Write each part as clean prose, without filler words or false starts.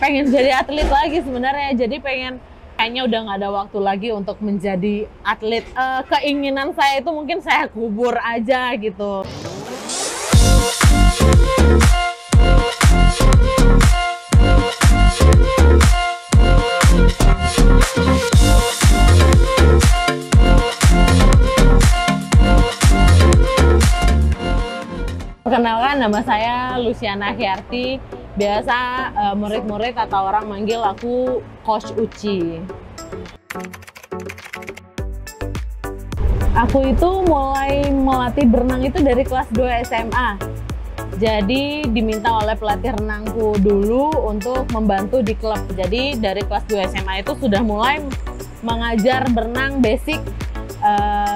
pengen jadi atlet lagi sebenarnya. Jadi pengen, kayaknya udah nggak ada waktu lagi untuk menjadi atlet. Keinginan saya itu mungkin saya kubur aja gitu. Perkenalkan, nama saya Luciana Hyarti. Biasa murid-murid atau orang manggil aku Coach Uci. Aku itu mulai melatih berenang itu dari kelas 2 SMA. Jadi diminta oleh pelatih renangku dulu untuk membantu di klub. Jadi dari kelas 2 SMA itu sudah mulai mengajar berenang basic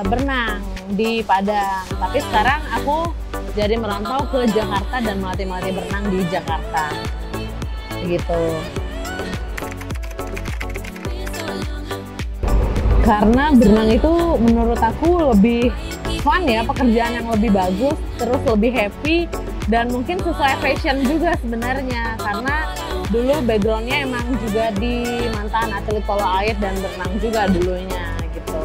berenang di Padang. Tapi sekarang aku jadi merantau ke Jakarta dan melatih berenang di Jakarta, gitu. Karena berenang itu menurut aku lebih fun ya, pekerjaan yang lebih bagus, terus lebih happy, dan mungkin sesuai fashion juga sebenarnya. Karena dulu backgroundnya emang juga di mantan atlet polo air dan berenang juga dulunya, gitu.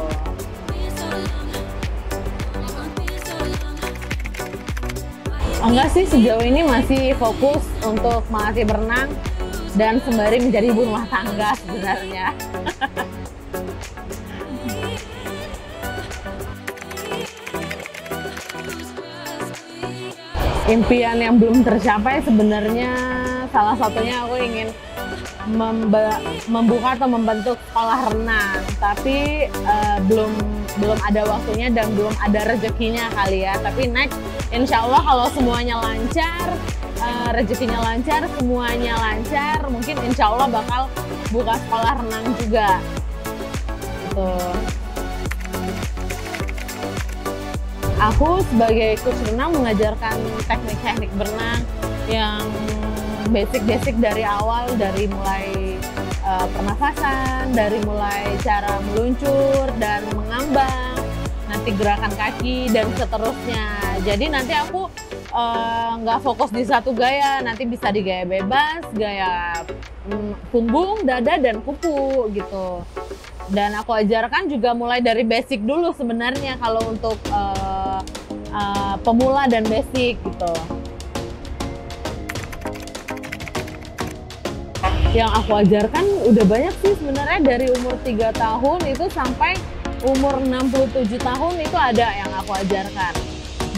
Enggak sih, sejauh ini masih fokus untuk melatih berenang dan sembari menjadi ibu rumah tangga sebenarnya. Impian yang belum tercapai sebenarnya salah satunya aku ingin membuka atau membentuk sekolah renang, tapi belum ada waktunya dan belum ada rezekinya kali ya. Tapi next, insya Allah kalau semuanya lancar, rezekinya lancar, semuanya lancar, mungkin insya Allah bakal buka sekolah renang juga. Gitu. Aku sebagai coach renang mengajarkan teknik-teknik berenang yang basic-basic dari awal, dari mulai pernafasan, dari mulai cara meluncur dan mengambang, nanti gerakan kaki dan seterusnya. Jadi nanti aku nggak fokus di satu gaya, nanti bisa di gaya bebas, gaya punggung, dada, dan kuku gitu. Dan aku ajarkan juga mulai dari basic dulu sebenarnya kalau untuk pemula dan basic gitu. Yang aku ajarkan udah banyak sih sebenarnya, dari umur 3 tahun itu sampai umur 67 tahun itu ada yang aku ajarkan.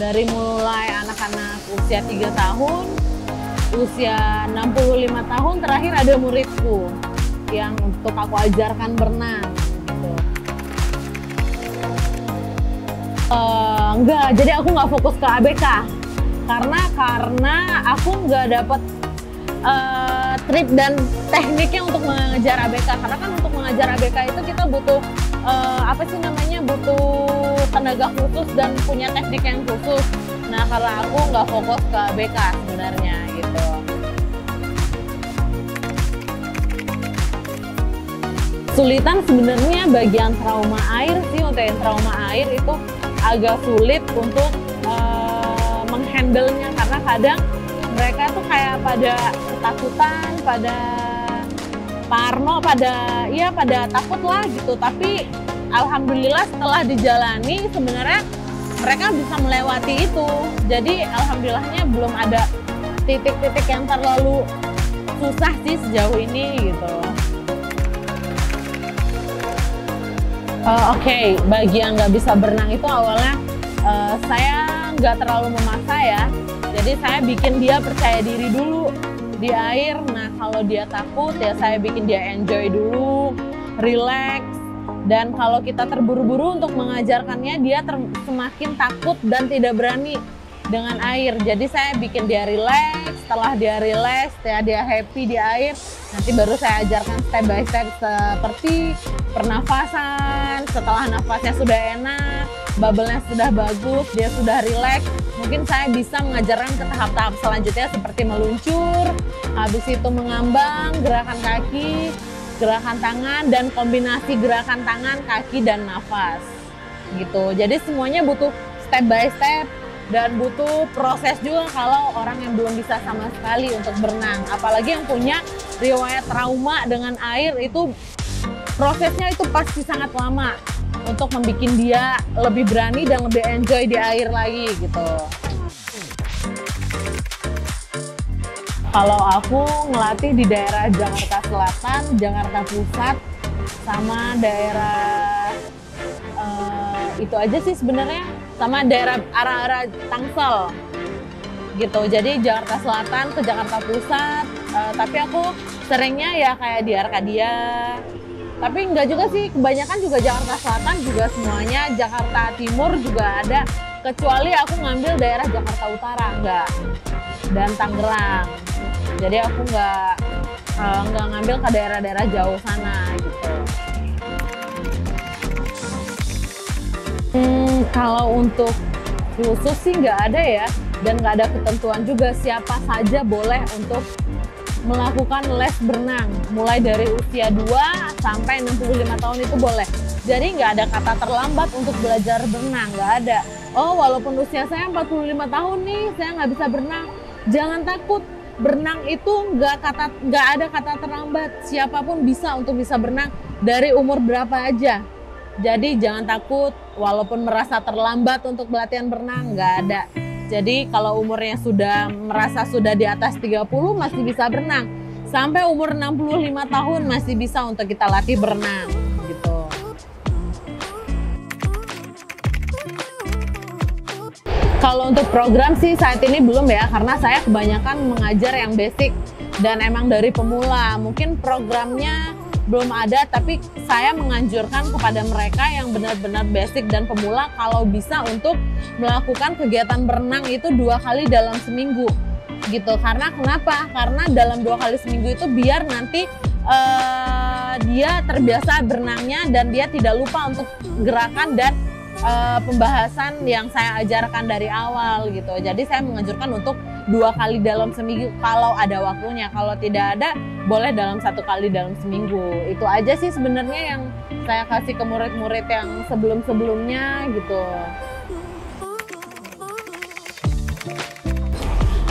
Dari mulai anak-anak usia 3 tahun, usia 65 tahun, terakhir ada muridku yang untuk aku ajarkan berenang gitu. Enggak, jadi aku nggak fokus ke ABK karena aku nggak dapet trik dan tekniknya untuk mengejar ABK. Karena kan untuk mengejar ABK itu kita butuh butuh tenaga khusus dan punya teknik yang khusus. Nah, karena aku nggak fokus ke ABK sebenarnya gitu. Sulitan sebenarnya bagian trauma air sih. Untuk yang trauma air itu agak sulit untuk menghandle-nya, karena kadang mereka tuh kayak pada ketakutan, pada parno, pada takut lah gitu. Tapi alhamdulillah setelah dijalani sebenarnya mereka bisa melewati itu. Jadi alhamdulillahnya belum ada titik-titik yang terlalu susah sih sejauh ini gitu. Oke, bagi yang nggak bisa berenang itu awalnya saya nggak terlalu memaksa ya. Jadi saya bikin dia percaya diri dulu di air. Nah, kalau dia takut ya saya bikin dia enjoy dulu, relax. Dan kalau kita terburu-buru untuk mengajarkannya, dia semakin takut dan tidak berani dengan air. Jadi saya bikin dia relax. Setelah dia relax, setelah dia happy di air, nanti baru saya ajarkan step by step seperti pernafasan. Setelah nafasnya sudah enak, bubble-nya sudah bagus, dia sudah relax, mungkin saya bisa mengajarkan ke tahap-tahap selanjutnya seperti meluncur, habis itu mengambang, gerakan kaki, gerakan tangan, dan kombinasi gerakan tangan, kaki, dan nafas gitu. Jadi semuanya butuh step by step dan butuh proses juga kalau orang yang belum bisa sama sekali untuk berenang, apalagi yang punya riwayat trauma dengan air, itu prosesnya itu pasti sangat lama untuk membuat dia lebih berani dan lebih enjoy di air lagi gitu. Kalau aku ngelatih di daerah Jakarta Selatan, Jakarta Pusat, sama daerah itu aja sih sebenarnya, sama daerah arah-arah Tangsel gitu. Jadi Jakarta Selatan ke Jakarta Pusat, tapi aku seringnya ya kayak di Arkadia. Tapi enggak juga sih, kebanyakan juga Jakarta Selatan juga semuanya, Jakarta Timur juga ada, kecuali aku ngambil daerah Jakarta Utara enggak, dan Tangerang. Jadi aku nggak ngambil ke daerah-daerah jauh sana gitu. Kalau untuk khusus sih nggak ada ya, dan nggak ada ketentuan juga, siapa saja boleh untuk melakukan les berenang. Mulai dari usia 2 sampai 65 tahun itu boleh. Jadi nggak ada kata terlambat untuk belajar berenang, nggak ada. Oh, walaupun usia saya 45 tahun nih, saya nggak bisa berenang. Jangan takut, berenang itu nggak ada kata terlambat. Siapapun bisa untuk bisa berenang dari umur berapa aja. Jadi jangan takut, walaupun merasa terlambat untuk pelatihan berenang, nggak ada. Jadi kalau umurnya merasa sudah di atas 30 masih bisa berenang. Sampai umur 65 tahun masih bisa untuk kita latih berenang gitu. Kalau untuk program sih saat ini belum ya, karena saya kebanyakan mengajar yang basic dan emang dari pemula. Mungkin programnya belum ada, tapi saya menganjurkan kepada mereka yang benar-benar basic dan pemula kalau bisa untuk melakukan kegiatan berenang itu 2 kali dalam seminggu gitu. Karena kenapa? Karena dalam 2 kali seminggu itu biar nanti dia terbiasa berenangnya dan dia tidak lupa untuk gerakan dan pembahasan yang saya ajarkan dari awal gitu. Jadi saya menganjurkan untuk 2 kali dalam seminggu kalau ada waktunya. Kalau tidak ada, boleh dalam 1 kali dalam seminggu. Itu aja sih sebenarnya yang saya kasih ke murid-murid yang sebelum-sebelumnya gitu.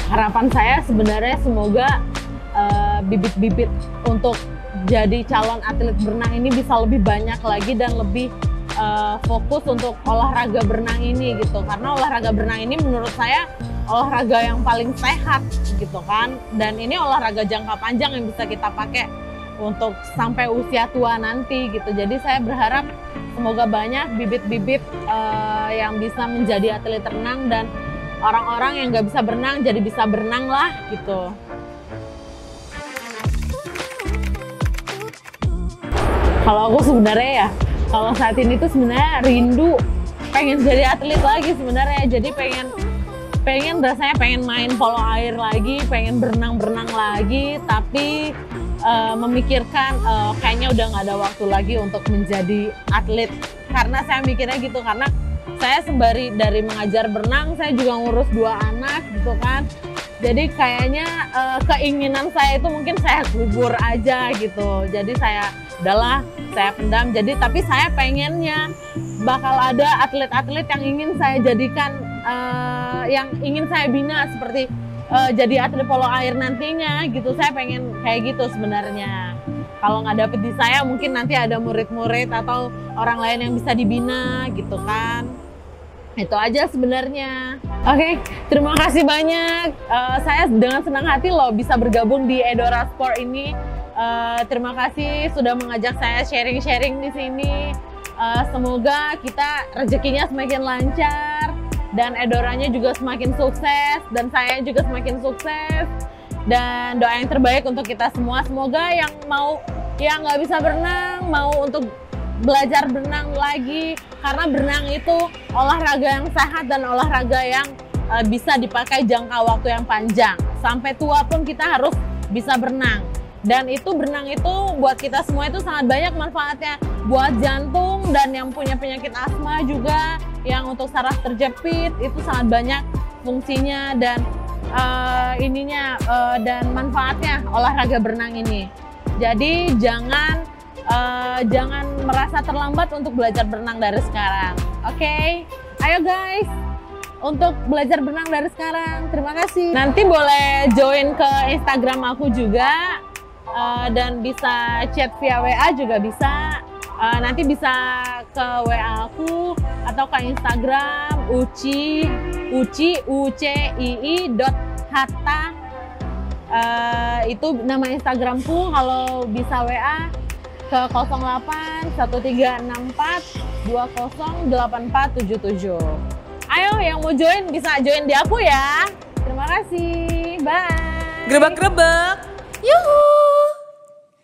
Harapan saya sebenarnya semoga bibit-bibit untuk jadi calon atlet berenang ini bisa lebih banyak lagi dan lebih fokus untuk olahraga berenang ini gitu. Karena olahraga berenang ini menurut saya olahraga yang paling sehat gitu kan, dan ini olahraga jangka panjang yang bisa kita pakai untuk sampai usia tua nanti gitu. Jadi saya berharap semoga banyak bibit-bibit yang bisa menjadi atlet renang, dan orang-orang yang nggak bisa berenang jadi bisa berenang lah gitu. Kalau aku sebenarnya ya, kalau saat ini tuh sebenarnya rindu pengen jadi atlet lagi sebenarnya. Jadi rasanya pengen main polo air lagi, pengen berenang lagi, tapi memikirkan kayaknya udah nggak ada waktu lagi untuk menjadi atlet. Karena saya mikirnya gitu, karena saya sembari dari mengajar berenang, saya juga ngurus 2 anak gitu kan. Jadi kayaknya keinginan saya itu mungkin saya kubur aja gitu. Jadi saya udahlah, saya pendam. Jadi tapi saya pengennya bakal ada atlet-atlet yang ingin saya jadikan, yang ingin saya bina seperti jadi atlet polo air nantinya gitu. Saya pengen kayak gitu sebenarnya. Kalau nggak dapet di saya, mungkin nanti ada murid-murid atau orang lain yang bisa dibina gitu kan. Itu aja sebenarnya. Oke, terima kasih banyak. Saya dengan senang hati loh bisa bergabung di Edora Sport ini. Terima kasih sudah mengajak saya sharing-sharing di sini. Semoga kita rezekinya semakin lancar dan Edoranya juga semakin sukses dan saya juga semakin sukses. Dan doa yang terbaik untuk kita semua. Semoga yang nggak bisa berenang mau untuk belajar berenang lagi, karena berenang itu olahraga yang sehat dan olahraga yang bisa dipakai jangka waktu yang panjang. Sampai tua pun kita harus bisa berenang. Dan itu berenang itu buat kita semua itu sangat banyak manfaatnya. Buat jantung dan yang punya penyakit asma juga, yang untuk saraf terjepit itu sangat banyak fungsinya dan dan manfaatnya olahraga berenang ini. Jadi jangan merasa terlambat untuk belajar berenang dari sekarang. Oke, ayo guys, untuk belajar berenang dari sekarang. Terima kasih. Nanti boleh join ke Instagram aku juga. dan bisa chat via WA juga bisa. Nanti bisa ke WA aku atau ke Instagram uci.hatta. Itu nama Instagramku. Kalau bisa WA ke 08 1364 208477. Ayo yang mau join bisa join di aku ya. Terima kasih. Bye. Grebek-grebek. Yuhu.